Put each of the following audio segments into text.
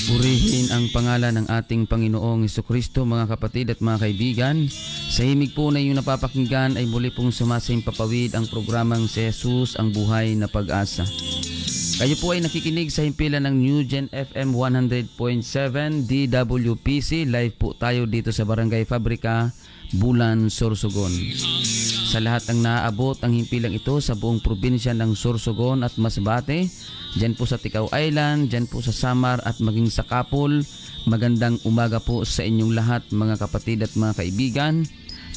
Purihin ang pangalan ng ating Panginoong Hesukristo, mga kapatid at mga kaibigan. Sa himig po na inyong napapakinggan ay muli pong sumasaimpapawid ang programang Si Jesus ang Buhay na Pag-asa. Kayo po ay nakikinig sa himpilan ng New Gen FM 100.7 DWPC. Live po tayo dito sa Barangay Fabrica, Bulan, Sorsogon. Sa lahat ng naaabot ang himpilang ito sa buong probinsya ng Sorsogon at Masbate, dyan po sa Ticao Island, dyan po sa Samar at maging sa Kapul, magandang umaga po sa inyong lahat mga kapatid at mga kaibigan,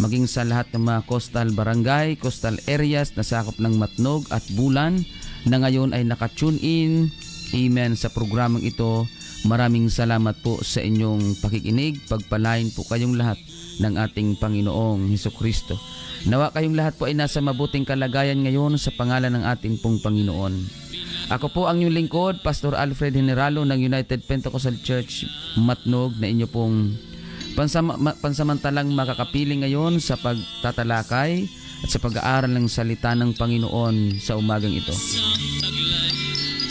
maging sa lahat ng mga coastal barangay, coastal areas na sakop ng Matnog at Bulan na ngayon ay nakatune in, amen, sa programang ito. Maraming salamat po sa inyong pakikinig. Pagpalain po kayong lahat ng ating Panginoong Hesukristo. Nawa kayong lahat po ay nasa mabuting kalagayan ngayon sa pangalan ng ating pong Panginoon. Ako po ang inyong lingkod, Pastor Alfred Generalo ng United Pentecostal Church Matnog, na inyo pong pansamantalang makakapiling ngayon sa pagtatalakay at sa pag-aaral ng salita ng Panginoon sa umagang ito.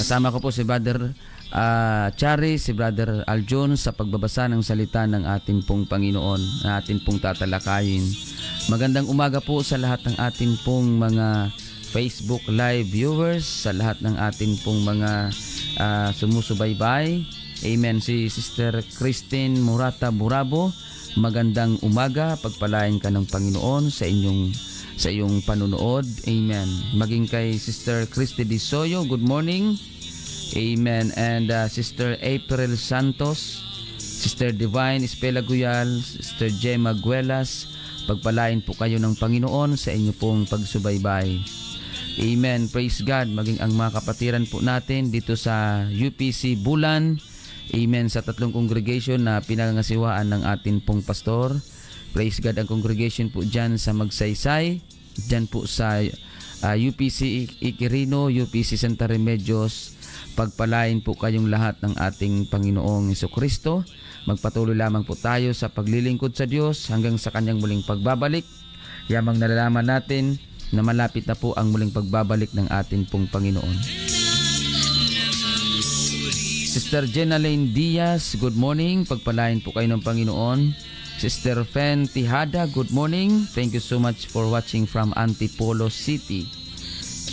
Kasama ko po si Brother Chari, si Brother Aljon sa pagbabasa ng salita ng ating pong Panginoon na ating pong tatalakayin. Magandang umaga po sa lahat ng ating pong mga Facebook Live viewers, sa lahat ng ating pong mga sumusubaybay. Amen. Si Sister Christine Murata Burabo, magandang umaga. Pagpalain ka ng Panginoon sa iyong panunood. Amen. Maging kay Sister Christy Disoyo, good morning. Amen. And Sister April Santos, Sister Divine Espelaguyal, Sister Gemma Guelas, pagpalain po kayo ng Panginoon sa inyo pong pagsubaybay. Amen. Praise God. Maging ang mga kapatiran po natin dito sa UPC Bulan. Amen. Sa tatlong congregation na pinangangasiwaan ng ating pong pastor. Praise God. Ang congregation po dyan sa Magsaysay. Dyan po sa UPC Iquirino, UPC Santa Remedios. Pagpalain po kayong lahat ng ating Panginoong Hesukristo. Magpatuloy lamang po tayo sa paglilingkod sa Diyos hanggang sa kanyang muling pagbabalik. Yamang nalalaman natin na malapit na po ang muling pagbabalik ng ating pong Panginoon. Sister Jenalyn Diaz, good morning. Pagpalain po kayo ng Panginoon. Sister Fen Tihada, good morning. Thank you so much for watching from Antipolo City.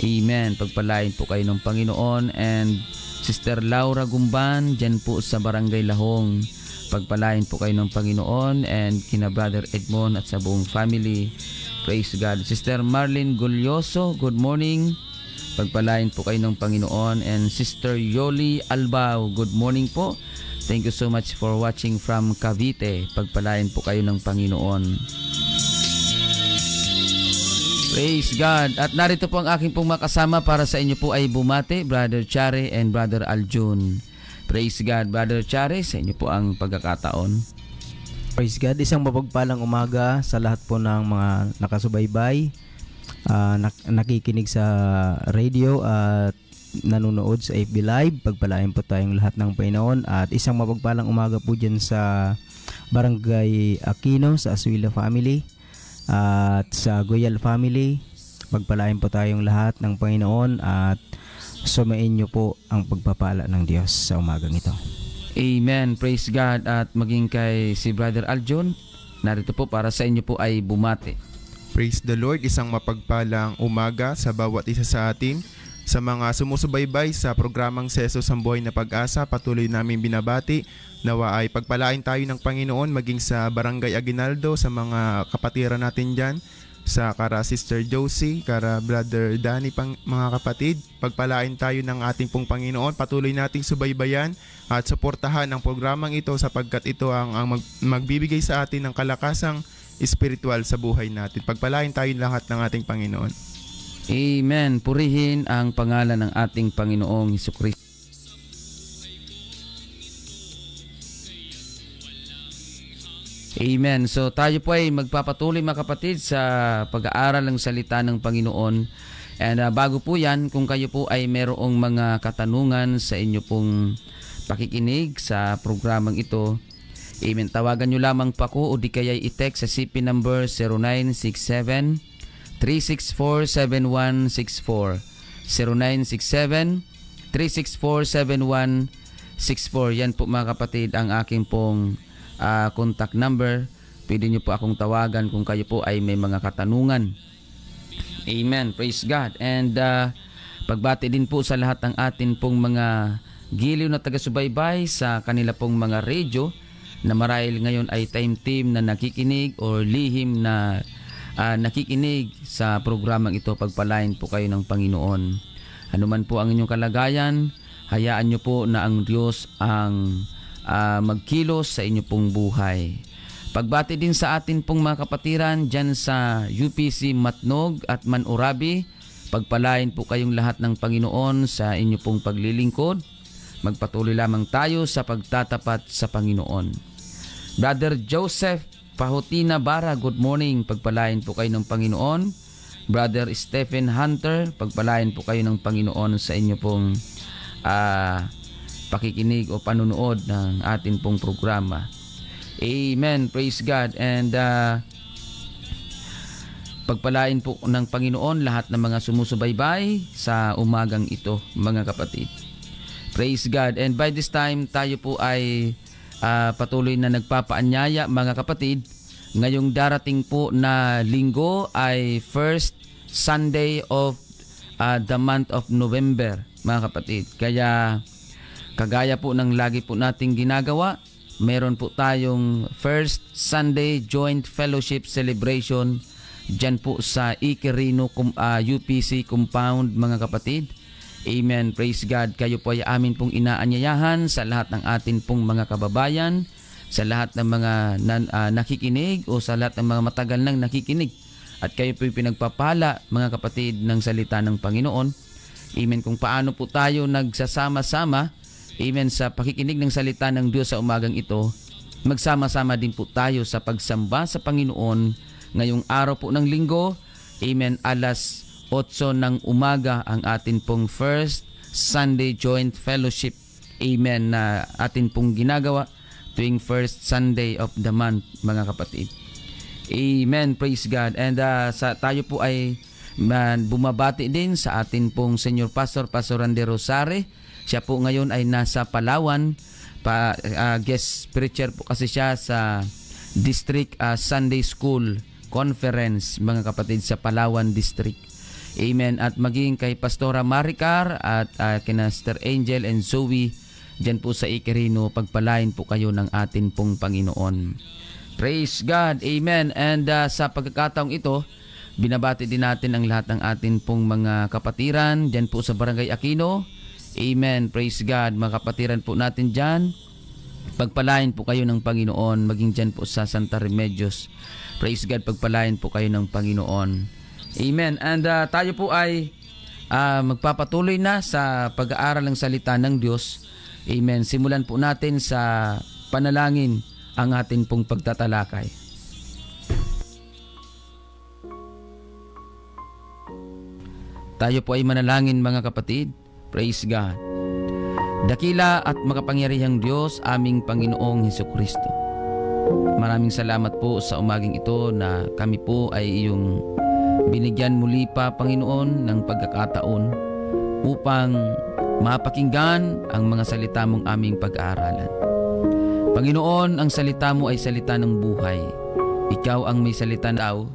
Amen. Pagpalain po kayo ng Panginoon. And Sister Laura Gumban, dyan po sa Barangay Lahong. Pagpalain po kayo ng Panginoon, and kina Brother Edmond at sa buong family. Praise God. Sister Marlene Gulyoso, good morning. Pagpalain po kayo ng Panginoon. And Sister Yoli Albao, good morning po. Thank you so much for watching from Cavite. Pagpalain po kayo ng Panginoon. Praise God. At narito po ang aking pong makasama para sa inyo po ay bumati, Brother Chare and Brother Aljun. Praise God. Brother Chare, sa inyo po ang pagkakataon. Praise God. Isang mapagpalang umaga sa lahat po ng mga nakasubaybay, nakikinig sa radio at nanonood sa FB Live. Pagpalain po tayong lahat ng Panginoon. At isang mapagpalang umaga po dyan sa Barangay Aquino, sa Asuila family at sa Goyal family. Pagpalain po tayong lahat ng Panginoon at sumain nyo po ang pagpapala ng Diyos sa umagang ito. Amen. Praise God. At maging kay si Brother Aljon, narito po para sa inyo po ay bumati. Praise the Lord. Isang mapagpalang umaga sa bawat isa sa atin. Sa mga sumusubaybay sa programang Si Jesus ang Buhay na Pag-asa, patuloy namin binabati. Nawa ay pagpalain tayo ng Panginoon maging sa Barangay Aguinaldo, sa mga kapatiran natin dyan, sa kara Sister Josie, kara Brother Danny, mga kapatid. Pagpalain tayo ng ating pong Panginoon. Patuloy nating subaybayan at suportahan ang programang ito sapagkat ito ang magbibigay sa atin ng kalakasang espiritual sa buhay natin. Pagpalain tayo lahat ng ating Panginoon. Amen. Purihin ang pangalan ng ating Panginoong Hesukristo. Amen. So tayo po ay magpapatuloy mga kapatid sa pag-aaral ng salita ng Panginoon. And bago po yan, kung kayo po ay merong mga katanungan sa inyo pong pakikinig sa programang ito, amen, tawagan nyo lamang pa ko o di kaya i-text sa CP number 0967-364-7164 0967-364-7164. Yan po mga kapatid ang aking pong contact number. Pwede nyo po akong tawagan kung kayo po ay may mga katanungan. Amen. Praise God. And pagbati din po sa lahat ng atin pong mga giliw na taga-subaybay sa kanila pong mga radio na marahil ngayon ay time team na nakikinig or lihim na nakikinig sa programang ito. Pagpalain po kayo ng Panginoon. Ano man po ang inyong kalagayan, hayaan nyo po na ang Diyos ang magkilos sa inyo pong buhay. Pagbati din sa atin pong mga kapatiran dyan sa UPC Matnog at Manurabi. Pagpalain po kayong lahat ng Panginoon sa inyo pong paglilingkod. Magpatuloy lamang tayo sa pagtatapat sa Panginoon. Brother Joseph Pahutina Bara, good morning. Pagpalain po kayo ng Panginoon. Brother Stephen Hunter, pagpalain po kayo ng Panginoon sa inyo pong pakikinig o panunood ng atin pong programa. Amen. Praise God. And pagpalain po ng Panginoon lahat ng mga sumusubaybay sa umagang ito, mga kapatid. Praise God. And by this time, tayo po ay patuloy na nagpapaanyaya, mga kapatid. Ngayong darating po na linggo ay first Sunday of the month of November, mga kapatid. Kaya kagaya po ng lagi po nating ginagawa, meron po tayong first Sunday Joint Fellowship Celebration dyan po sa Iquirino UPC Compound, mga kapatid. Amen. Praise God. Kayo po ay amin pong inaanyayahan sa lahat ng atin pong mga kababayan, sa lahat ng mga nakikinig o sa lahat ng mga matagal nang nakikinig. At kayo po ay pinagpapala, mga kapatid, ng salita ng Panginoon. Amen. Kung paano po tayo nagsasama-sama, amen, sa pakikinig ng salita ng Diyos sa umagang ito, magsama-sama din po tayo sa pagsamba sa Panginoon ngayong araw po ng linggo. Amen. Alas 8 ng umaga ang atin pong first Sunday Joint Fellowship. Amen. Na atin pong ginagawa tuwing first Sunday of the month, mga kapatid. Amen. Praise God. And tayo po ay bumabati din sa atin pong Senior Pastor, Pastor Randy Rosare. Siya po ngayon ay nasa Palawan. Guest preacher po kasi siya sa District Sunday School Conference, mga kapatid, sa Palawan District. Amen. At maging kay Pastora Maricar at kina Sister Angel and Zoe dyan po sa Iquirino, pagpalain po kayo ng atin pong Panginoon. Praise God. Amen. And sa pagkakataong ito, binabati din natin ang lahat ng atin pong mga kapatiran dyan po sa Barangay Aquino. Amen. Praise God. Mga kapatiran po natin dyan, pagpalain po kayo ng Panginoon. Maging dyan po sa Santa Remedios. Praise God. Pagpalain po kayo ng Panginoon. Amen. And tayo po ay magpapatuloy na sa pag-aaral ng salita ng Diyos. Amen. Simulan po natin sa panalangin ang atin pong pagtatalakay. Tayo po ay manalangin, mga kapatid. Praise God. Dakila at makapangyarihang Diyos, aming Panginoong Hesukristo. Maraming salamat po sa umaging ito na kami po ay iyong binigyan muli pa, Panginoon, ng pagkakataon upang mapakinggan ang mga salita mong aming pag-aaralan. Panginoon, ang salita mo ay salita ng buhay. Ikaw ang may salita daw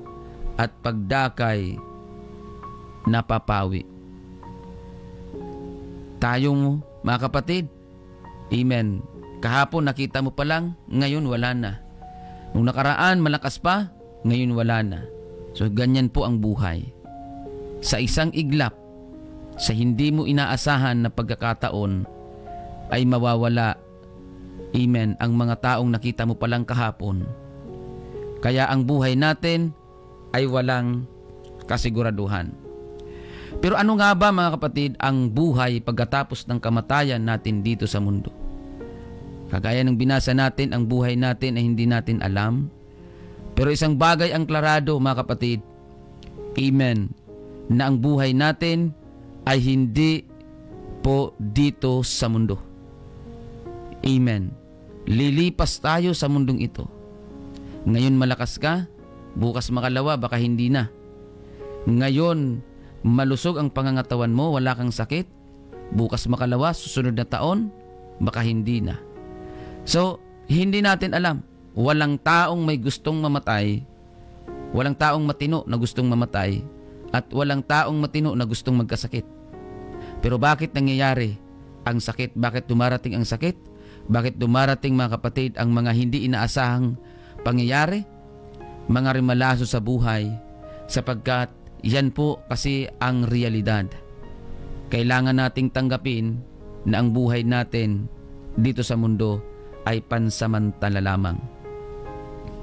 at pagdakay napapawi. Tayong mga kapatid, amen, kahapon nakita mo pa lang, ngayon wala na. Nung nakaraan malakas pa, ngayon wala na. So ganyan po ang buhay. Sa isang iglap, sa hindi mo inaasahan na pagkakataon, ay mawawala, amen, ang mga taong nakita mo palang kahapon. Kaya ang buhay natin ay walang kasiguraduhan. Pero ano nga ba, mga kapatid, ang buhay pagkatapos ng kamatayan natin dito sa mundo? Kagaya ng binasa natin, ang buhay natin ay hindi natin alam. Pero isang bagay ang klarado, mga kapatid, amen, na ang buhay natin ay hindi po dito sa mundo. Amen. Lilipas tayo sa mundong ito. Ngayon malakas ka, bukas makalawa, baka hindi na. Ngayon malusog ang pangangatawan mo, wala kang sakit, bukas makalawa, susunod na taon, baka hindi na. So, hindi natin alam. Walang taong may gustong mamatay, walang taong matino na gustong mamatay, at walang taong matino na gustong magkasakit. Pero bakit nangyayari ang sakit? Bakit dumarating ang sakit? Bakit dumarating, mga kapatid, ang mga hindi inaasahang pangyayari? Mga rimalaso sa buhay, sapagkat yan po kasi ang realidad. Kailangan nating tanggapin na ang buhay natin dito sa mundo ay pansamantala lamang,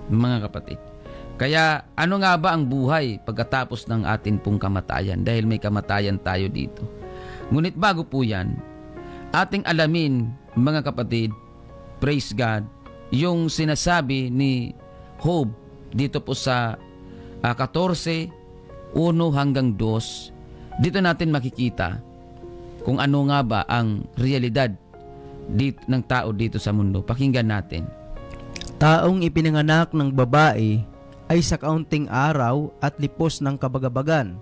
mga kapatid. Kaya ano nga ba ang buhay pagkatapos ng atin pong kamatayan? Dahil may kamatayan tayo dito. Ngunit bago po yan, ating alamin, mga kapatid, praise God, yung sinasabi ni Job dito po sa 14:1 hanggang 2. Dito natin makikita kung ano nga ba ang realidad ng tao dito sa mundo. Pakinggan natin. Taong ipinanganak ng babae ay sa kaunting araw at lipos ng kabagabagan.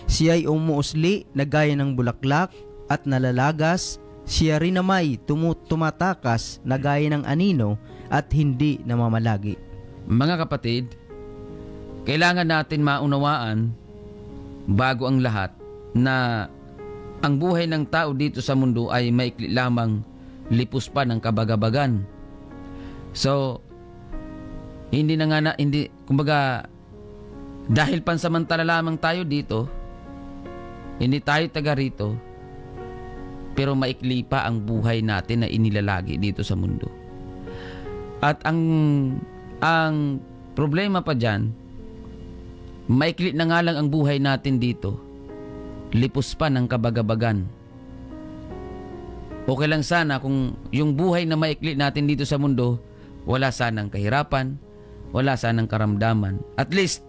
Siya ay umuusli na gaya ng bulaklak at nalalagas. Siya rin namay tumatakas na gaya ng anino at hindi namamalagi. Mga kapatid, kailangan natin maunawaan bago ang lahat na ang buhay ng tao dito sa mundo ay maikli lamang, lipos pa ng kabagabagan. So, kumbaga, dahil pansamantala lamang tayo dito, hindi tayo taga rito, pero maikli pa ang buhay natin na inilalagi dito sa mundo. At ang problema pa dyan, maikli na nga lang ang buhay natin dito, lipos pa ng kabagabagan. Okay lang sana kung yung buhay na maikli natin dito sa mundo, wala sanang kahirapan, wala sanang karamdaman. At least,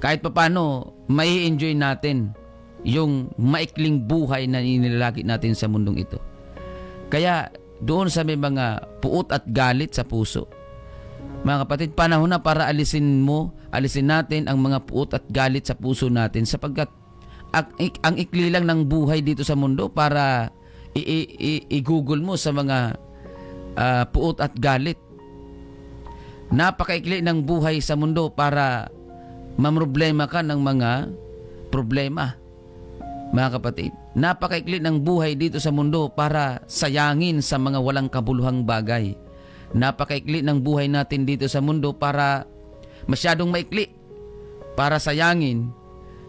kahit papano, may enjoy natin yung maikling buhay na inilalagi natin sa mundong ito. Kaya, doon sa may mga puot at galit sa puso, mga kapatid, panahon na para alisin natin ang mga puot at galit sa puso natin, sapagkat ang ikli lang ng buhay dito sa mundo para i-google mo sa mga puot at galit. Napakaikli ng buhay sa mundo para mamroblema ka ng mga problema, mga kapatid. Napakaikli ng buhay dito sa mundo para sayangin sa mga walang kabuluhang bagay. Napakaikli ng buhay natin dito sa mundo para masyadong maikli, para sayangin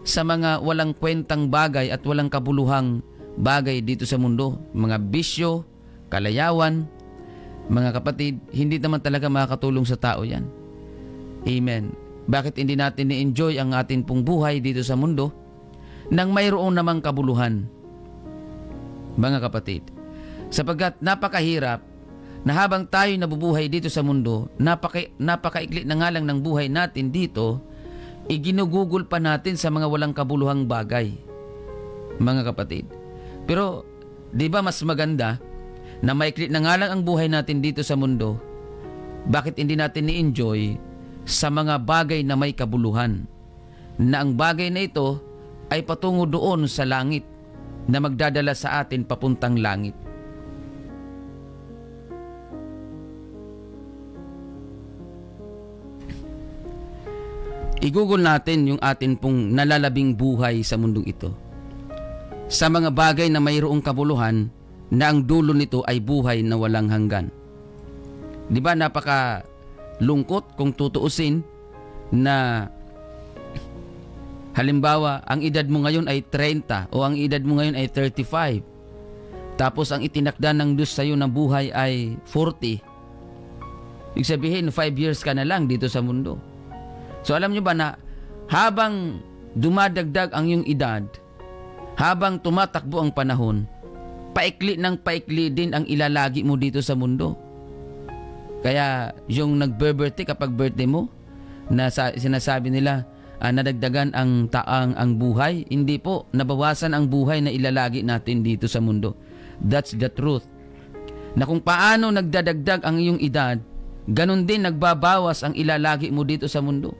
sa mga walang kwentang bagay at walang kabuluhang bagay dito sa mundo. Mga bisyo, kalayawan, mga kapatid, hindi naman talaga makakatulong sa tao yan. Amen. Bakit hindi natin ni-enjoy ang atin pong buhay dito sa mundo nang mayroon namang kabuluhan, mga kapatid? Sapagkat napakahirap na habang tayo nabubuhay dito sa mundo, napakaikli na nga lang ng buhay natin dito, iginugugol pa natin sa mga walang kabuluhang bagay, mga kapatid. Pero, di ba mas maganda na maikli na nga lang ang buhay natin dito sa mundo? Bakit hindi natin ni-enjoy sa mga bagay na may kabuluhan, na ang bagay na ito ay patungo doon sa langit, na magdadala sa atin papuntang langit? Igugol natin yung atin pong nalalabing buhay sa mundong ito sa mga bagay na mayroong kabuluhan, na ang dulo nito ay buhay na walang hanggan. Di ba napaka lungkot kung tutuusin na halimbawa ang edad mo ngayon ay 30 o ang edad mo ngayon ay 35, tapos ang itinakda ng Diyos sa iyo na buhay ay 40. Ibig sabihin 5 years ka na lang dito sa mundo. So alam nyo ba na habang dumadagdag ang iyong edad, habang tumatakbo ang panahon, paikli ng paikli din ang ilalagi mo dito sa mundo. Kaya yung nagbe-birthday, kapag birthday mo, na sinasabi nila nadagdagan ang buhay, hindi po, nabawasan ang buhay na ilalagi natin dito sa mundo. That's the truth. Na kung paano nagdadagdag ang iyong edad, ganun din nagbabawas ang ilalagi mo dito sa mundo,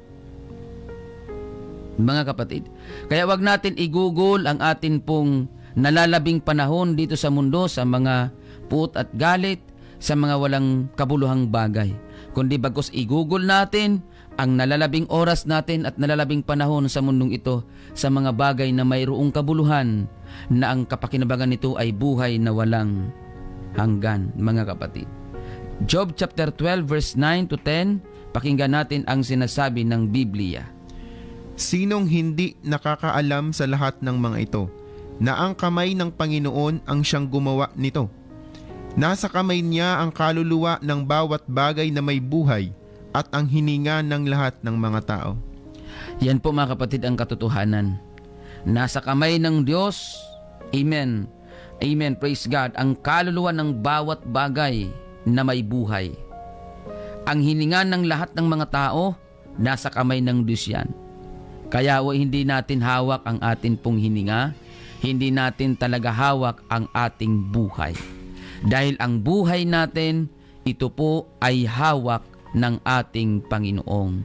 mga kapatid. Kaya wag natin igugol ang atin pong nalalabing panahon dito sa mundo sa mga put at galit sa mga walang kabuluhang bagay. Kundi bagkus i-google natin ang nalalabing oras natin at nalalabing panahon sa mundong ito sa mga bagay na mayroong kabuluhan na ang kapakinabangan nito ay buhay na walang hanggan, mga kapatid. Job chapter 12 verse 9 to 10, pakinggan natin ang sinasabi ng Biblia. Sinong hindi nakakaalam sa lahat ng mga ito, na ang kamay ng Panginoon ang siyang gumawa nito? Nasa kamay niya ang kaluluwa ng bawat bagay na may buhay at ang hininga ng lahat ng mga tao. Yan po mga kapatid ang katotohanan. Nasa kamay ng Diyos, amen, amen, praise God, ang kaluluwa ng bawat bagay na may buhay. Ang hininga ng lahat ng mga tao, nasa kamay ng Diyos yan. Kaya hindi natin hawak ang atin pong hininga, hindi natin talaga hawak ang ating buhay. Dahil ang buhay natin, ito po ay hawak ng ating Panginoong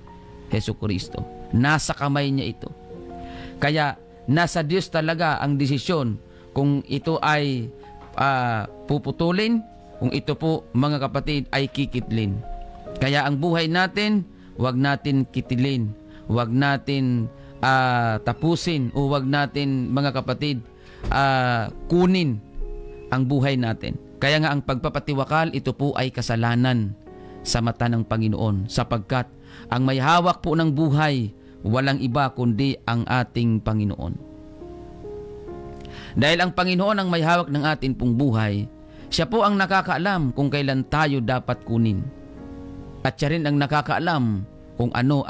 Hesukristo. Nasa kamay niya ito. Kaya nasa Diyos talaga ang desisyon kung ito ay puputulin, kung ito po mga kapatid ay kikitlin. Kaya ang buhay natin, wag natin kitilin, wag natin tapusin o wag natin mga kapatid kunin ang buhay natin. Kaya nga ang pagpapatiwakal, ito po ay kasalanan sa mata ng Panginoon, sapagkat ang may hawak po ng buhay, walang iba kundi ang ating Panginoon. Dahil ang Panginoon ang may hawak ng ating pong buhay, siya po ang nakakaalam kung kailan tayo dapat kunin. At siya rin ang nakakaalam kung ano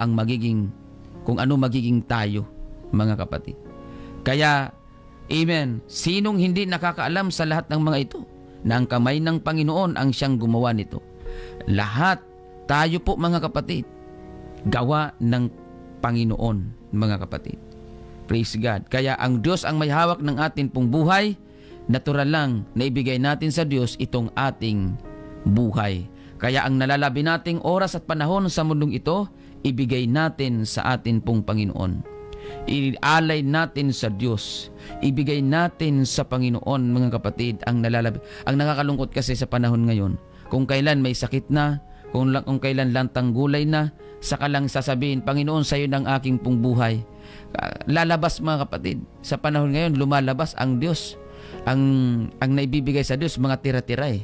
magiging tayo, mga kapatid. Kaya, amen, sinong hindi nakakaalam sa lahat ng mga ito, na ang kamay ng Panginoon ang siyang gumawa nito. Lahat tayo po mga kapatid, gawa ng Panginoon, mga kapatid. Praise God. Kaya ang Diyos ang may hawak ng atin pong buhay, natural lang na ibigay natin sa Diyos itong ating buhay. Kaya ang nalalabi nating oras at panahon sa mundong ito, ibigay natin sa atin pong Panginoon. Ialay natin sa Diyos. Ibigay natin sa Panginoon, mga kapatid, ang nalalabi. Ang nakakalungkot kasi sa panahon ngayon, kung kailan may sakit na, kung kailan lantang gulay na, saka lang sasabihin, Panginoon, sa iyo ng aking pong buhay. Lalabas mga kapatid. Sa panahon ngayon, lumalabas ang Diyos. Ang naibibigay sa Diyos, mga tira-tira eh.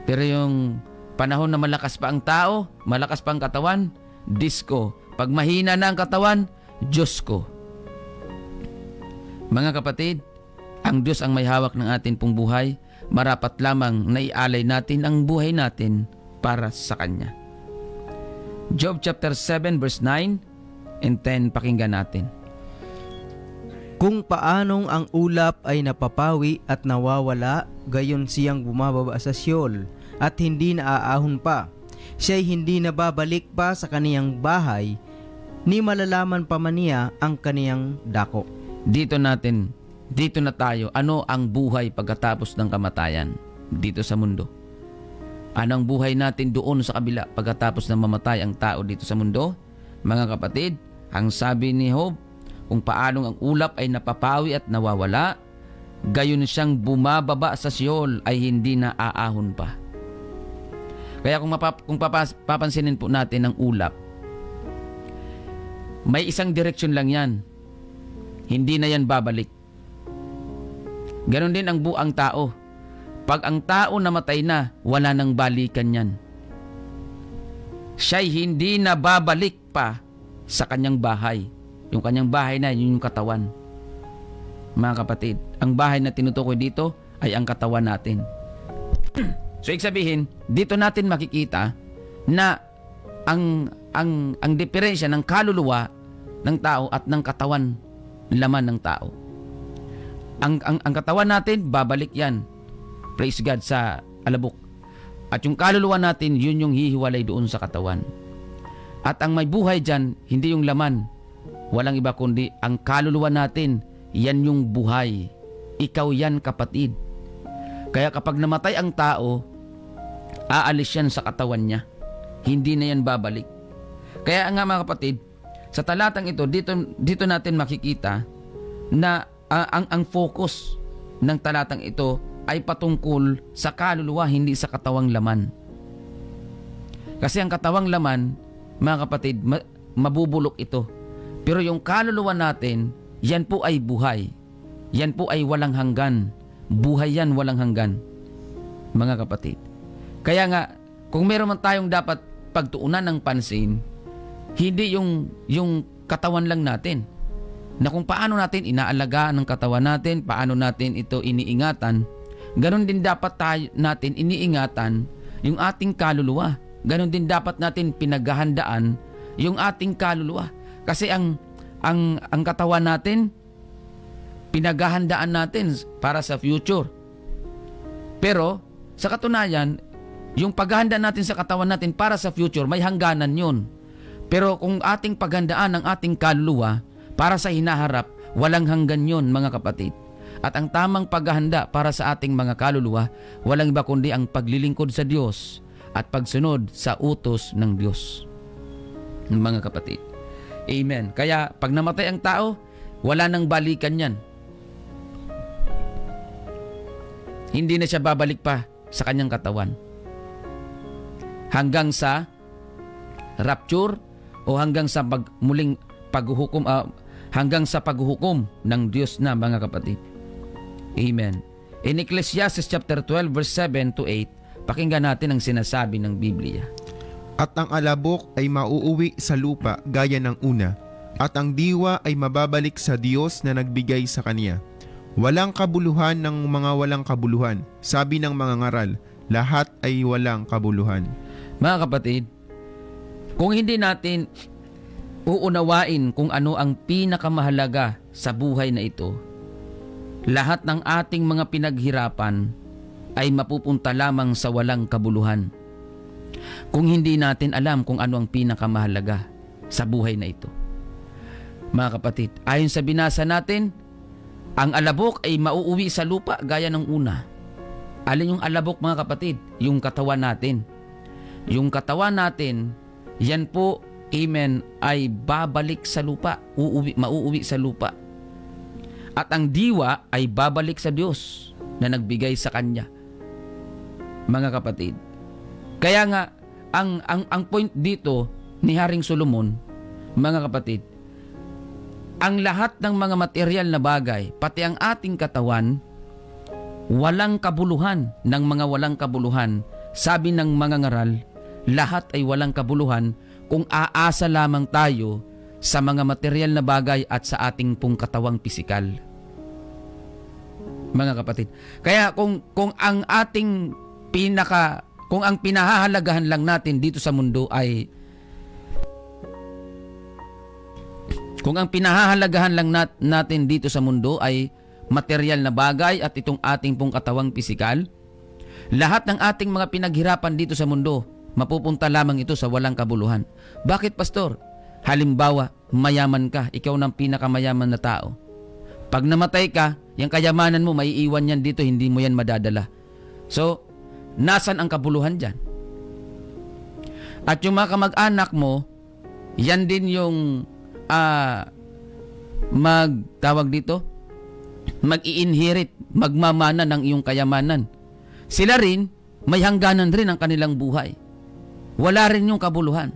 Pero yung panahon na malakas pa ang tao, malakas pa ang katawan, disco. Pag mahina na ang katawan, Diyos ko. Mga kapatid, ang Diyos ang may hawak ng atin pong buhay. Marapat lamang na ialay natin ang buhay natin para sa Kanya. Job chapter 7 verse 9 and 10, pakinggan natin. Kung paanong ang ulap ay napapawi at nawawala, gayon siyang bumababa sa Sheol at hindi naaahon pa. Siya'y hindi nababalik pa sa kaniyang bahay, ni malalaman pa man niya ang kaniyang dako. Dito na tayo, ano ang buhay pagkatapos ng kamatayan dito sa mundo? Ano ang buhay natin doon sa kabila pagkatapos ng mamatay ang tao dito sa mundo? Mga kapatid, ang sabi ni Job, kung paanong ang ulap ay napapawi at nawawala, gayon siyang bumababa sa Sheol ay hindi na aahon pa. Kaya kung papansinin po natin ang ulap, may isang direksyon lang yan. Hindi na yan babalik. Ganon din ang buang tao. Pag ang tao namatay na, wala nang balikan yan. Siya'y hindi na babalik pa sa kanyang bahay. Yung kanyang bahay na, yun yung katawan. Mga kapatid, ang bahay na tinutukoy dito ay ang katawan natin. So, ibig sabihin, dito natin makikita na ang diferensya ng kaluluwa ng tao at ng katawan, laman ng tao. Ang katawan natin, babalik yan. Praise God sa alabok. At yung kaluluwa natin, yun yung hihiwalay doon sa katawan. At ang may buhay dyan, hindi yung laman. Walang iba kundi ang kaluluwa natin, yan yung buhay. Ikaw yan, kapatid. Kaya kapag namatay ang tao, aalis yan sa katawan niya. Hindi na yan babalik. Kaya nga mga kapatid, sa talatang ito, dito natin makikita na ang focus ng talatang ito ay patungkol sa kaluluwa, hindi sa katawang laman. Kasi ang katawang laman, mga kapatid, mabubulok ito. Pero yung kaluluwa natin, yan po ay buhay. Yan po ay walang hanggan. Buhay yan, walang hanggan, mga kapatid. Kaya nga, kung meron man tayong dapat pagtuunan ng pansin, hindi yung katawan lang natin, na kung paano natin inaalagaan ng katawan natin, paano natin ito iniingatan, ganon din dapat natin iniingatan yung ating kaluluwa. Ganon din dapat natin pinaghahandaan yung ating kaluluwa. Kasi ang katawan natin, pinaghahandaan natin para sa future. Pero sa katunayan, yung paghahanda natin sa katawan natin para sa future, may hangganan yun. Pero kung ating paghandaan ang ating kaluluwa para sa hinaharap, walang hanggan yun, mga kapatid. At ang tamang paghahanda para sa ating mga kaluluwa, walang iba kundi ang paglilingkod sa Diyos at pagsunod sa utos ng Diyos, mga kapatid. Amen. Kaya pag namatay ang tao, wala nang balikan yan. Hindi na siya babalik pa sa kanyang katawan. Hanggang sa rapture o hanggang sa muling paghuhukom, hanggang sa paghuhukom ng Diyos na, mga kapatid. Amen. In Ecclesiastes chapter 12 verse 7 to 8, pakinggan natin ang sinasabi ng Biblia. At ang alabok ay mauuwi sa lupa gaya ng una, at ang diwa ay mababalik sa Diyos na nagbigay sa kaniya. Walang kabuluhan ng mga walang kabuluhan. Sabi ng mga ngaral, lahat ay walang kabuluhan. Mga kapatid, kung hindi natin uunawain kung ano ang pinakamahalaga sa buhay na ito, lahat ng ating mga pinaghirapan ay mapupunta lamang sa walang kabuluhan. Kung hindi natin alam kung ano ang pinakamahalaga sa buhay na ito. Mga kapatid, ayon sa binasa natin, ang alabok ay mauuwi sa lupa gaya ng una. Alin yung alabok, mga kapatid? Yung katawan natin. Yung katawan natin, yan po, amen, ay babalik sa lupa. Mauuwi sa lupa. At ang diwa ay babalik sa Diyos na nagbigay sa kanya. Mga kapatid. Kaya nga, ang point dito ni Haring Solomon, mga kapatid, ang lahat ng mga material na bagay, pati ang ating katawan, walang kabuluhan ng mga walang kabuluhan. Sabi ng mga ngaral, lahat ay walang kabuluhan kung aasa lamang tayo sa mga material na bagay at sa ating pong katawang pisikal. Mga kapatid. Kaya kung ang ating kung ang pinahahalagahan lang natin dito sa mundo ay natin dito sa mundo ay material na bagay at itong ating pong katawang pisikal, lahat ng ating mga pinaghirapan dito sa mundo, mapupunta lamang ito sa walang kabuluhan. Bakit, pastor? Halimbawa, mayaman ka, ikaw ng pinakamayaman na tao. Pag namatay ka, yung kayamanan mo, maiiwan yan dito, hindi mo yan madadala. So, nasan ang kabuluhan dyan? At yung mga kamag-anak mo, yan din yung mag-i-inherit, magmamana ng iyong kayamanan. Sila rin, may hangganan rin ang kanilang buhay. Wala rin yung kabuluhan.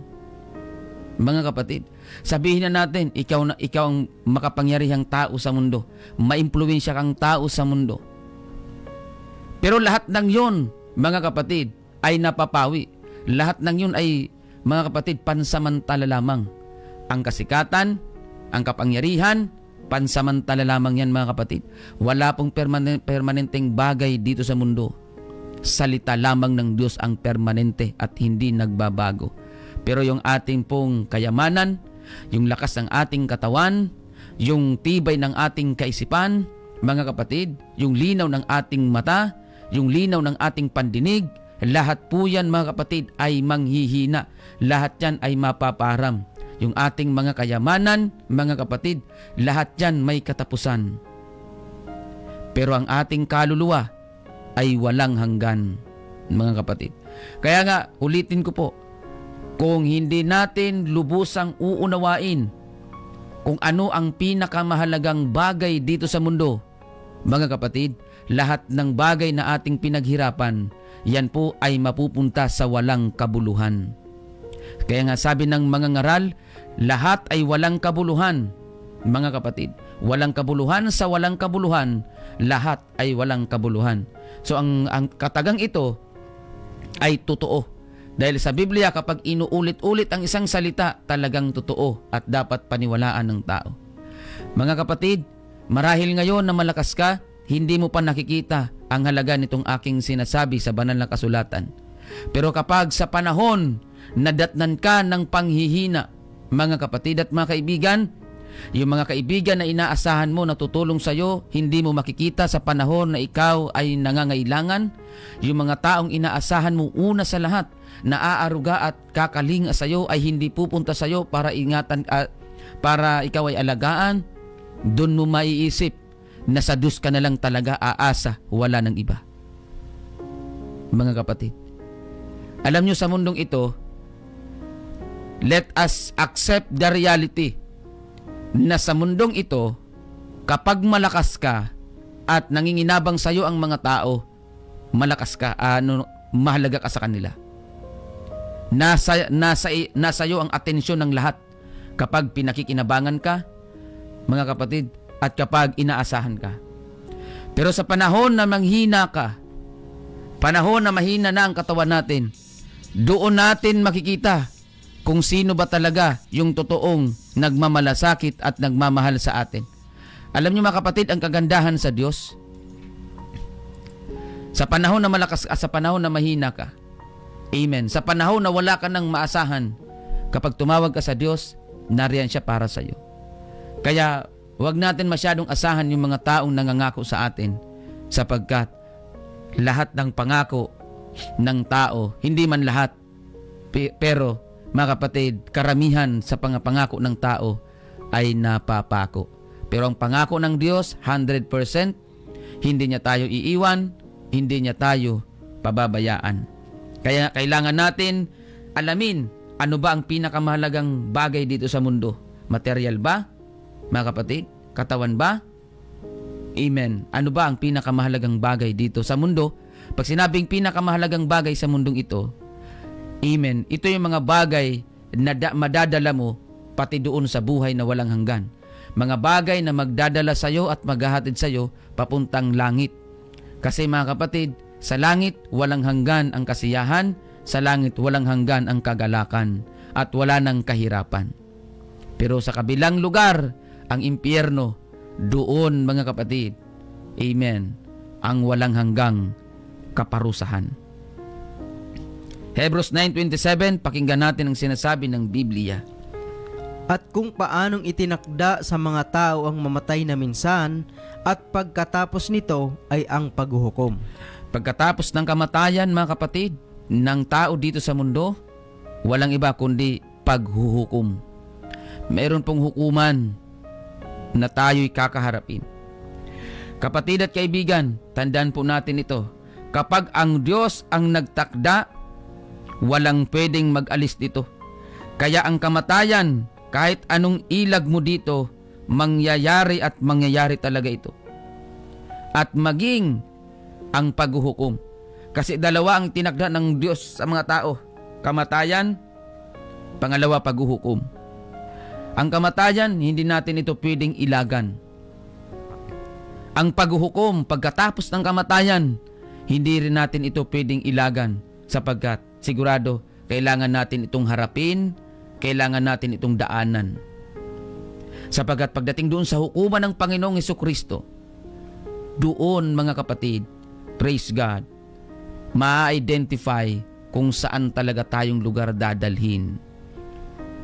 Mga kapatid, sabihin na natin, ikaw ang makapangyarihang tao sa mundo. Maimpluwensya kang tao sa mundo. Pero lahat ng yun, mga kapatid, ay napapawi. Lahat ng yun ay, mga kapatid, pansamantala lamang. Ang kasikatan, ang kapangyarihan, pansamantala lamang yan, mga kapatid. Wala pong permanenteng bagay dito sa mundo. Salita lamang ng Diyos ang permanente at hindi nagbabago. Pero yung ating pong kayamanan, yung lakas ng ating katawan, yung tibay ng ating kaisipan, mga kapatid, yung linaw ng ating mata, yung linaw ng ating pandinig, lahat po yan, mga kapatid, ay manghihina. Lahat yan ay mapaparam. Yung ating mga kayamanan, mga kapatid, lahat yan may katapusan. Pero ang ating kaluluwa ay walang hanggan, mga kapatid. Kaya nga, ulitin ko po, kung hindi natin lubusang uunawain kung ano ang pinakamahalagang bagay dito sa mundo, mga kapatid, lahat ng bagay na ating pinaghirapan, yan po ay mapupunta sa walang kabuluhan. Kaya nga sabi ng mga ngaral, lahat ay walang kabuluhan. Mga kapatid, walang kabuluhan sa walang kabuluhan, lahat ay walang kabuluhan. So ang katagang ito ay totoo. Dahil sa Biblia, kapag inuulit-ulit ang isang salita, talagang totoo at dapat paniwalaan ng tao. Mga kapatid, marahil ngayon na malakas ka, hindi mo pa nakikita ang halaga nitong aking sinasabi sa banal na kasulatan. Pero kapag sa panahon nadatnan ka ng panghihina, mga kapatid at mga kaibigan, yung mga kaibigan na inaasahan mo na tutulong sa iyo, hindi mo makikita sa panahon na ikaw ay nangangailangan. Yung mga taong inaasahan mo una sa lahat na aaruga at kakalinga sa iyo ay hindi pupunta sa iyo para ingatan, para ikaw ay alagaan. Doon mo maiisip na sa Diyos ka na lang talaga aasa, wala ng iba. Mga kapatid, alam nyo sa mundong ito, let us accept the reality na sa mundong ito, kapag malakas ka at nanginginabang sa iyo ang mga tao, malakas ka, mahalaga ka sa kanila. Nasa iyo ang atensyon ng lahat kapag pinakikinabangan ka, mga kapatid, at kapag inaasahan ka. Pero sa panahon na manghina ka, panahon na mahina na ang katawan natin, doon natin makikita kung sino ba talaga yung totoong nagmamalasakit at nagmamahal sa atin. Alam niyo mga kapatid, ang kagandahan sa Diyos, sa panahon na malakas ka, sa panahon na mahina ka, amen, sa panahon na wala ka nang maasahan, kapag tumawag ka sa Diyos, nariyan siya para sa iyo. Kaya huwag natin masyadong asahan yung mga taong nangangako sa atin, sapagkat lahat ng pangako ng tao, hindi man lahat, pero mga kapatid, karamihan sa pangako ng tao ay napapako. Pero ang pangako ng Diyos, 100%, hindi niya tayo iiwan, hindi niya tayo pababayaan. Kaya kailangan natin alamin, ano ba ang pinakamahalagang bagay dito sa mundo? Material ba? Mga kapatid, katawan ba? Amen. Ano ba ang pinakamahalagang bagay dito sa mundo? Pag sinabing pinakamahalagang bagay sa mundong ito, amen, ito yung mga bagay na madadala mo pati doon sa buhay na walang hanggan. Mga bagay na magdadala sa iyo at maghahatid sa iyo papuntang langit. Kasi mga kapatid, sa langit walang hanggan ang kasiyahan, sa langit walang hanggan ang kagalakan, at wala nang kahirapan. Pero sa kabilang lugar, ang impyerno, doon mga kapatid, amen, ang walang hanggang kaparusahan. Hebrews 9:27, pakinggan natin ang sinasabi ng Biblia. At kung paanong itinakda sa mga tao ang mamatay na minsan, at pagkatapos nito ay ang paghuhukom. Pagkatapos ng kamatayan, mga kapatid, ng tao dito sa mundo, walang iba kundi paghuhukom. Meron pong hukuman na tayo'y kakaharapin. Kapatid at kaibigan, tandaan po natin ito. Kapag ang Diyos ang nagtakda, walang pwedeng mag-alis dito. Kaya ang kamatayan, kahit anong ilag mo dito, mangyayari at mangyayari talaga ito. At maging ang paghuhukom. Kasi dalawa ang tinakda ng Diyos sa mga tao. Kamatayan, pangalawa paghuhukom. Ang kamatayan, hindi natin ito pwedeng ilagan. Ang paghuhukom, pagkatapos ng kamatayan, hindi rin natin ito pwedeng ilagan, sapagkat sigurado, kailangan natin itong harapin, kailangan natin itong daanan. Sapagkat pagdating doon sa hukuman ng Panginoong Hesukristo, doon mga kapatid, praise God, ma-identify kung saan talaga tayong lugar dadalhin.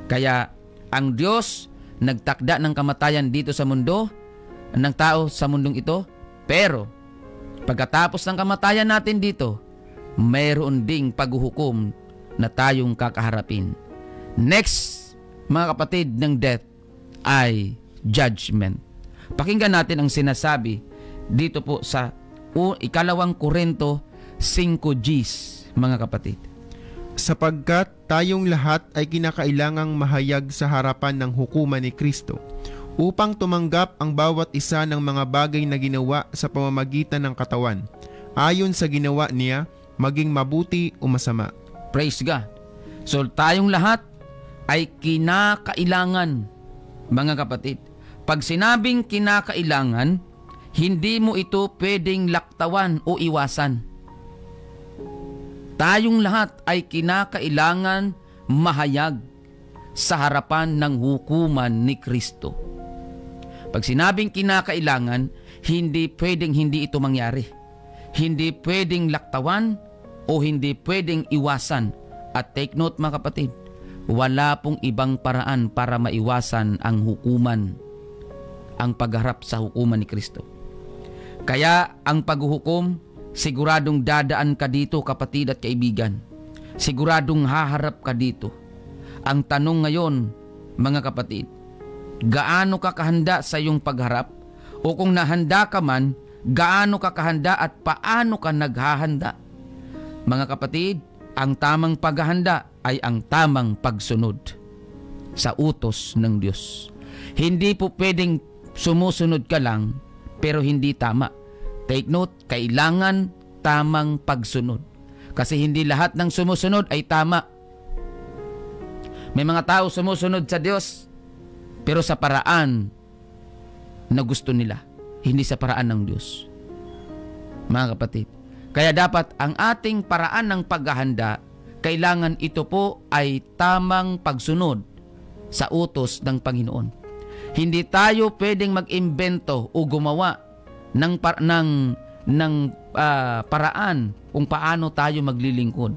Kaya ang Diyos nagtakda ng kamatayan dito sa mundo, ng tao sa mundong ito, pero pagkatapos ng kamatayan natin dito, mayroon ding paghuhukom na tayong kakaharapin. Next, mga kapatid, ng death ay judgment. Pakinggan natin ang sinasabi dito po sa 2 Korinto 5:10, mga kapatid. Sapagkat tayong lahat ay kinakailangang mahayag sa harapan ng hukuman ni Kristo upang tumanggap ang bawat isa ng mga bagay na ginawa sa pamamagitan ng katawan, ayon sa ginawa niya, maging mabuti o masama. Praise God. So tayong lahat ay kinakailangan, mga kapatid. Pag sinabing kinakailangan, hindi mo ito pwedeng laktawan o iwasan. Tayong lahat ay kinakailangan mahayag sa harapan ng hukuman ni Kristo. Pag sinabing kinakailangan, hindi pwedeng hindi ito mangyari. Hindi pwedeng laktawan o hindi pwedeng iwasan. At take note mga kapatid, wala pong ibang paraan para maiwasan ang hukuman, ang pagharap sa hukuman ni Kristo. Kaya ang paghuhukom, siguradong dadaan ka dito kapatid at kaibigan. Siguradong haharap ka dito. Ang tanong ngayon mga kapatid, gaano ka kahanda sa iyong pagharap? O kung nahanda ka man, gaano ka kahanda at paano ka naghahanda? Mga kapatid, ang tamang paghahanda ay ang tamang pagsunod sa utos ng Diyos. Hindi po pwedeng sumusunod ka lang pero hindi tama. Take note, kailangan tamang pagsunod. Kasi hindi lahat ng sumusunod ay tama. May mga tao sumusunod sa Diyos pero sa paraan na gusto nila, hindi sa paraan ng Diyos. Mga kapatid, kaya dapat ang ating paraan ng paghahanda, kailangan ito po ay tamang pagsunod sa utos ng Panginoon. Hindi tayo pwedeng mag-imbento o gumawa ng paraan kung paano tayo maglilingkod.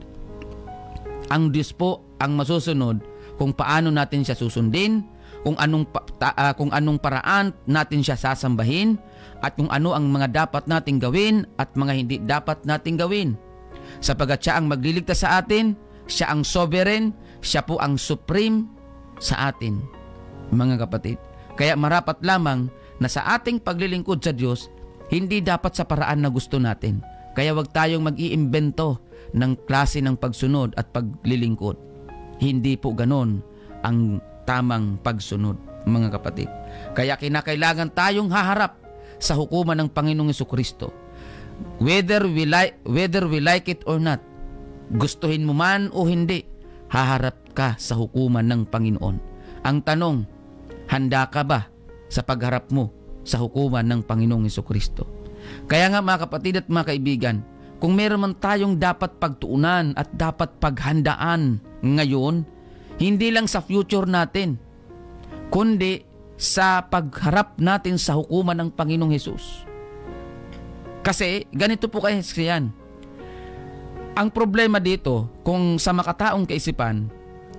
Ang Diyos po ang masusunod kung paano natin siya susundin, kung anong paraan natin siya sasambahin, at kung ano ang mga dapat nating gawin at mga hindi dapat nating gawin. Sapagat siya ang magliligtas sa atin, siya ang sovereign, siya po ang supreme sa atin, mga kapatid. Kaya marapat lamang na sa ating paglilingkod sa Diyos, hindi dapat sa paraan na gusto natin. Kaya wag tayong mag-iimbento ng klase ng pagsunod at paglilingkod. Hindi po ganon ang tamang pagsunod, mga kapatid. Kaya kinakailangan tayong haharap sa hukuman ng Panginoong Jesucristo. Whether we like it or not, gustuhin mo man o hindi, haharap ka sa hukuman ng Panginoon. Ang tanong, handa ka ba sa pagharap mo sa hukuman ng Panginoong Jesucristo? Kaya nga mga kapatid at mga kaibigan, kung meron man tayong dapat pagtuunan at dapat paghandaan ngayon, hindi lang sa future natin, kundi sa pagharap natin sa hukuman ng Panginoong Hesus. Kasi ganito po kasi yan. Ang problema dito, kung sa makataong kaisipan,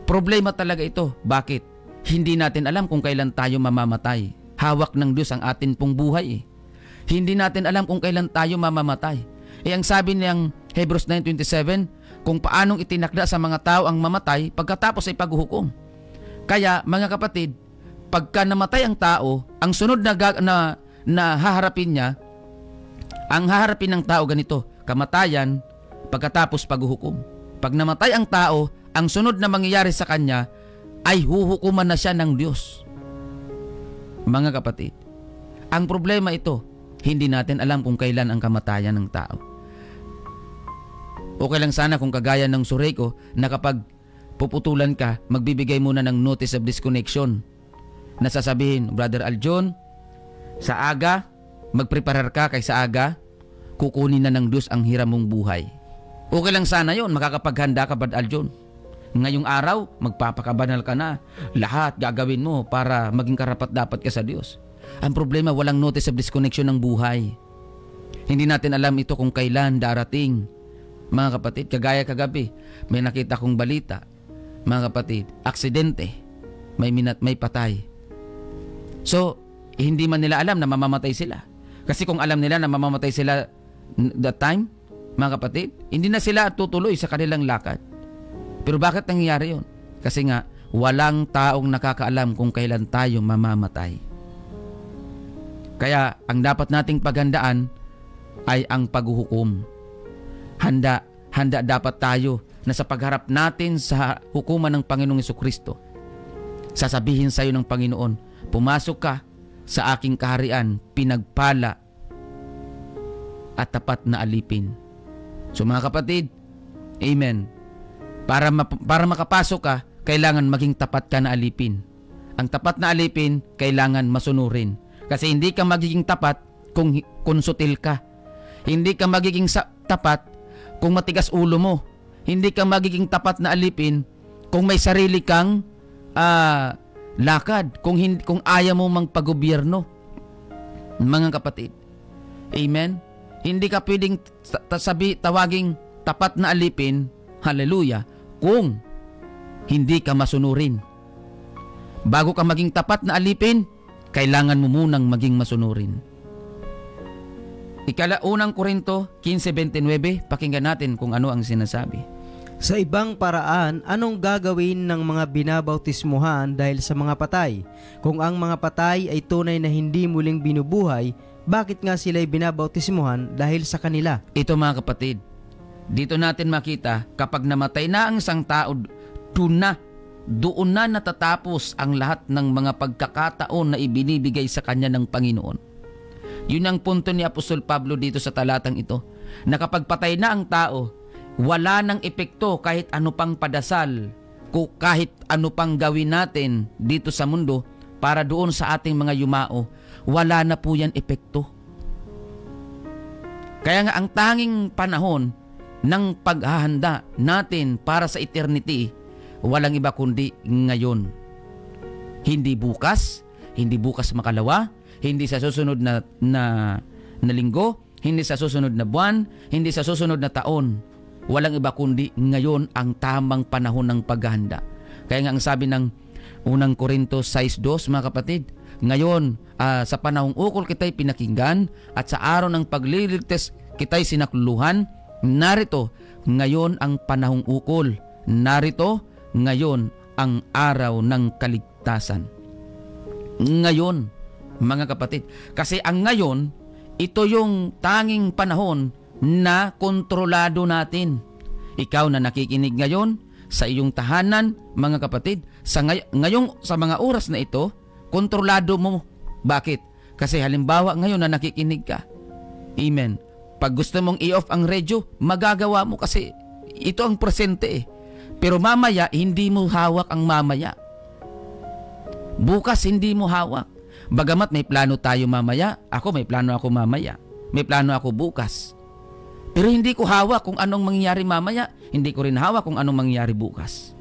problema talaga ito. Bakit? Hindi natin alam kung kailan tayo mamamatay. Hawak ng Diyos ang atin pong buhay. Hindi natin alam kung kailan tayo mamamatay. Ang sabi niyang Hebrews 9:27, kung paanong itinakda sa mga tao ang mamatay pagkatapos ay paghuhukom. Kaya mga kapatid, pagka namatay ang tao, ang sunod na haharapin niya, ang haharapin ng tao ganito, kamatayan pagkatapos paghuhukom. Pag namatay ang tao, ang sunod na mangyayari sa kanya ay huhukuman na siya ng Diyos. Mga kapatid, ang problema ito, hindi natin alam kung kailan ang kamatayan ng tao. Okay lang sana kung kagaya ng Sureko na kapag puputulan ka, magbibigay muna ng notice of disconnection. Nasasabihin, Brother Aljon, sa aga, magpreparar ka kay sa aga, kukunin na ng Diyos ang hiram mong buhay. Okay lang sana yon, makakapaghanda ka, Brother Aljon. Ngayong araw, magpapakabanal ka na. Lahat gagawin mo para maging karapat-dapat ka sa Diyos. Ang problema, walang notice of disconnection ng buhay. Hindi natin alam ito kung kailan darating. Mga kapatid, kagaya kagabi, may nakita kong balita. Mga kapatid, aksidente, may patay. So, hindi man nila alam na mamamatay sila. Kasi kung alam nila na mamamatay sila that time, mga kapatid, hindi na sila tutuloy sa kanilang lakad. Pero bakit nangyayari yun? Kasi nga, walang taong nakakaalam kung kailan tayo mamamatay. Kaya, ang dapat nating paghandaan ay ang paghuhukom. Handa dapat tayo na sa pagharap natin sa hukuman ng Panginoong Jesucristo, sasabihin sa iyo ng Panginoon, pumasok ka sa aking kaharian, pinagpala at tapat na alipin. So mga kapatid, amen. Para makapasok ka, kailangan maging tapat ka na alipin. Ang tapat na alipin, kailangan masunurin. Kasi hindi ka magiging tapat kung sutil ka. Hindi ka magiging tapat kung matigas ulo mo. Hindi ka magiging tapat na alipin kung may sarili kang lakad. Kung ayaw mo magpagobyerno. Mga kapatid. Amen? Hindi ka pwedeng tawaging tapat na alipin, hallelujah, kung hindi ka masunurin. Bago ka maging tapat na alipin, kailangan mo munang maging masunurin. Unang Korinto 15:29, pakinggan natin kung ano ang sinasabi. Sa ibang paraan, anong gagawin ng mga binabautismuhan dahil sa mga patay? Kung ang mga patay ay tunay na hindi muling binubuhay, bakit nga sila'y binabautismuhan dahil sa kanila? Ito mga kapatid, dito natin makita kapag namatay na ang isang tao, doon na natatapos ang lahat ng mga pagkakataon na ibinibigay sa kanya ng Panginoon. Yun ang punto ni Apostol Pablo dito sa talatang ito, na kapag patay na ang tao, wala nang epekto kahit ano pang padasal, kahit ano pang gawin natin dito sa mundo para doon sa ating mga yumao, wala na po yan epekto. Kaya nga ang tanging panahon ng paghahanda natin para sa eternity, walang iba kundi ngayon. Hindi bukas makalawa, hindi sa susunod na linggo, hindi sa susunod na buwan, hindi sa susunod na taon. Walang iba kundi ngayon ang tamang panahon ng paghahanda. Kaya nga ang sabi ng unang Korinto 6:2, mga kapatid, ngayon sa panahong ukol kita'y pinakinggan at sa araw ng pagliligtas kita'y sinakluluhan. Narito ngayon ang panahong ukol. Narito ngayon ang araw ng kaligtasan. Ngayon, mga kapatid, kasi ang ngayon, ito yung tanging panahon na kontrolado natin. Ikaw na nakikinig ngayon sa iyong tahanan, mga kapatid, sa mga oras na ito, kontrolado mo. Bakit? Kasi halimbawa ngayon na nakikinig ka, amen, pag gusto mong i-off ang radio, magagawa mo kasi ito ang presente eh. Pero mamaya, hindi mo hawak ang mamaya. Bukas, hindi mo hawak. Bagamat may plano tayo mamaya, may plano ako mamaya. May plano ako bukas. Pero hindi ko hawak kung anong mangyayari mamaya. Hindi ko rin hawak kung anong mangyayari bukas.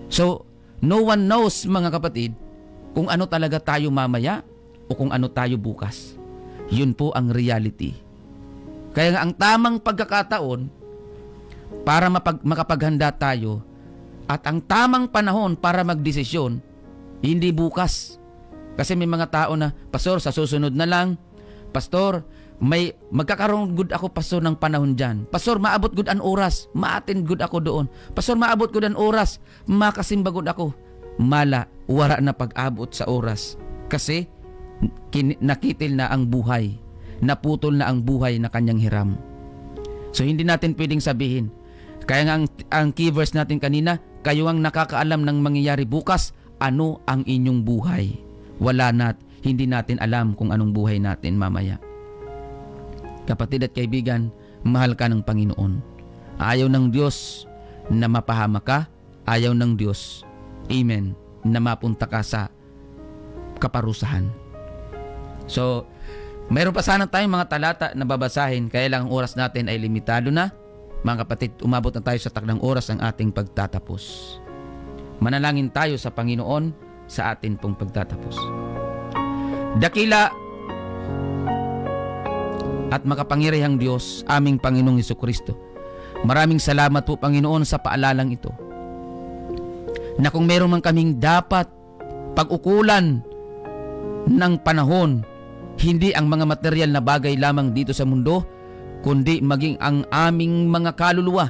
So, no one knows, mga kapatid, kung ano talaga tayo mamaya o kung ano tayo bukas. Yun po ang reality. Kaya nga ang tamang pagkakataon para makapaghanda tayo at ang tamang panahon para magdesisyon, hindi bukas. Kasi may mga tao na, Pastor, sa susunod na lang. Pastor, magkakaroon good ako, Pastor, ng panahon dyan. Pastor, maabot good an oras. Ma-attend good ako doon. Pastor, maabot good an oras. Makasimba good ako. Wara na pag-abot sa oras. Kasi nakitil na ang buhay. Naputol na ang buhay na kanyang hiram. So hindi natin pwedeng sabihin. Kaya nga ang key verse natin kanina, kayo ang nakakaalam ng mangyayari bukas, ano ang inyong buhay. Hindi natin alam kung anong buhay natin mamaya. Kapatid at kaibigan, mahal ka ng Panginoon. Ayaw ng Diyos na mapahama ka. Ayaw ng Diyos, amen, na mapunta ka sa kaparusahan. So, mayroon pa sana tayong mga talata na babasahin, kaya lang ang oras natin ay limitado na. Mga kapatid, umabot na tayo sa takdang oras ng ating pagtatapos. Manalangin tayo sa Panginoon sa atin pong pagtatapos. Dakila at makapangyarihang Diyos, aming Panginoong Hesukristo, maraming salamat po, Panginoon, sa paalalang ito, na kung meron man kaming dapat pag-ukulan ng panahon, hindi ang mga material na bagay lamang dito sa mundo, kundi maging ang aming mga kaluluwa,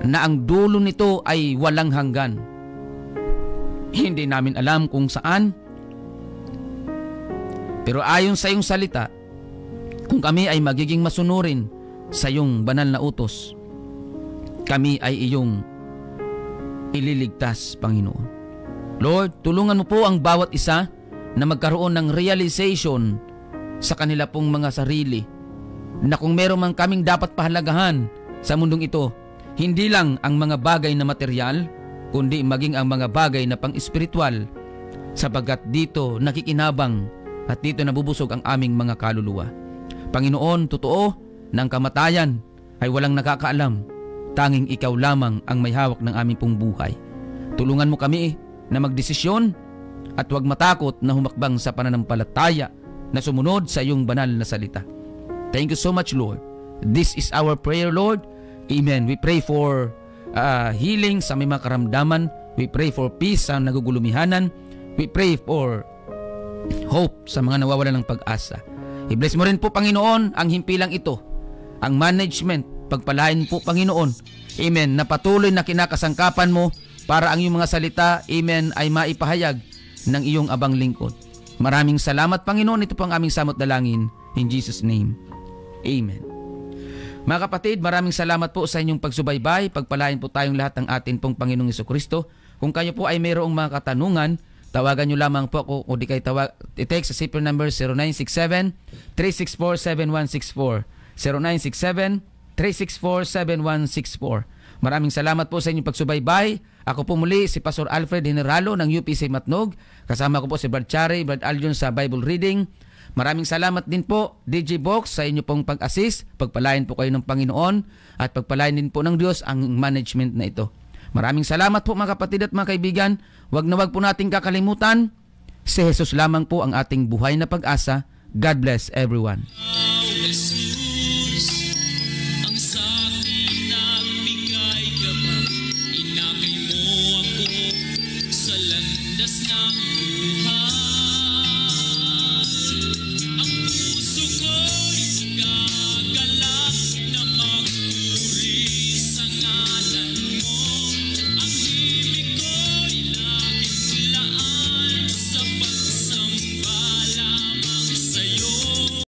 na ang dulo nito ay walang hanggan. Hindi namin alam kung saan, pero ayon sa iyong salita, kung kami ay magiging masunurin sa iyong banal na utos, kami ay iyong ililigtas, Panginoon. Lord, tulungan mo po ang bawat isa na magkaroon ng realization sa kanila pong mga sarili na kung meron man kaming dapat pahalagahan sa mundong ito, hindi lang ang mga bagay na material, kundi maging ang mga bagay na pang-espiritual, sapagkat dito nakikinabang at dito nabubusog ang aming mga kaluluwa. Panginoon, totoo na ang kamatayan ay walang nakakaalam. Tanging ikaw lamang ang may hawak ng aming pong buhay. Tulungan mo kami na magdesisyon at huwag matakot na humakbang sa pananampalataya na sumunod sa iyong banal na salita. Thank you so much, Lord. This is our prayer, Lord. Amen. We pray for healing sa may mga karamdaman. We pray for peace sa nagugulumihanan. We pray for hope sa mga nawawalan ng pag-asa. I-bless mo rin po, Panginoon, ang himpilang ito, ang management. Pagpalain po, Panginoon, amen, na patuloy na kinakasangkapan mo para ang iyong mga salita, amen, ay maipahayag ng iyong abang lingkod. Maraming salamat, Panginoon. Ito po ang aming samot dalangin. In Jesus' name, amen. Mga kapatid, maraming salamat po sa inyong pagsubaybay. Pagpalain po tayong lahat ng atin pong Panginoong Jesucristo. Kung kayo po ay mayroong mga katanungan, tawagan nyo lamang po ako o di kayo i-text sa cipher number 0967-364-7164. 0967-364-7164. Maraming salamat po sa inyong pagsubaybay. Ako po muli si Pastor Alfred Generalo ng UPC Matnog. Kasama ko po si Brad Chari, Brad Aljon sa Bible Reading. Maraming salamat din po, DJ Box, sa inyo pong pag-assist. Pagpalain po kayo ng Panginoon at pagpalain din po ng Diyos ang management na ito. Maraming salamat po mga kapatid at mga kaibigan. Huwag na huwag po nating kakalimutan, si Jesus lamang po ang ating buhay na pag-asa. God bless everyone. Inakay mo ako sa landas ng buhay.